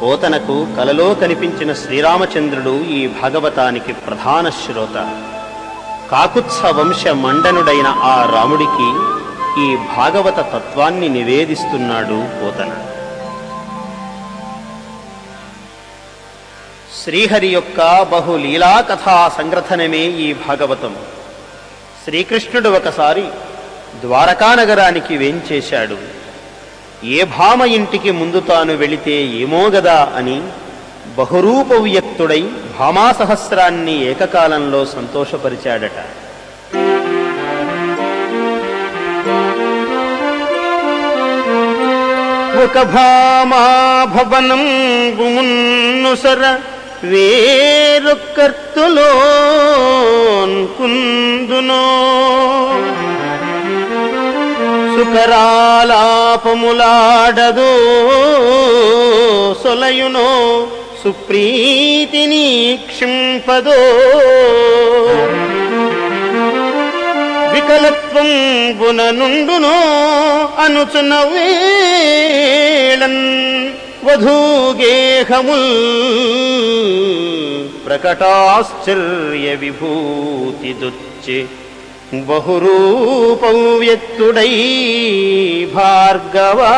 పోతనకు కలలో కనిపించిన శ్రీరామచంద్రుడు ఈ భాగవతానికి ప్రధాన శ్రోత. కాకుత్స వంశ మండనుడైన ఆ రాముడికి ఈ భాగవత తత్వాన్ని నివేదిస్తున్నాడు పోతన. శ్రీహరి యొక్క బహులీలా కథా సంగ్రథనమే ఈ భాగవతం. శ్రీకృష్ణుడు ఒకసారి ద్వారకానగరానికి వేంచేశాడు. ఏ భామ ఇంటికి ముందు తాను వెళితే ఏమోగదా అని బహురూపవ్యక్తుడై భామాసహస్రాన్ని ఏకకాలంలో సంతోషపరిచాడట. ఒక భామా భవనం గుమున్నుసర వేరొక్కర్తులోన్ కుందునో సుకరాలాపములాడదో సొలయునో సుప్రీతిని క్షింపదో వికలత్వం గుణనుండునో అనుచున వేళన్ వధూగేహముల్ ప్రకటాశ్చర్య విభూతి దుచ్చే బహురూపవ్యక్తుడై భార్గవా.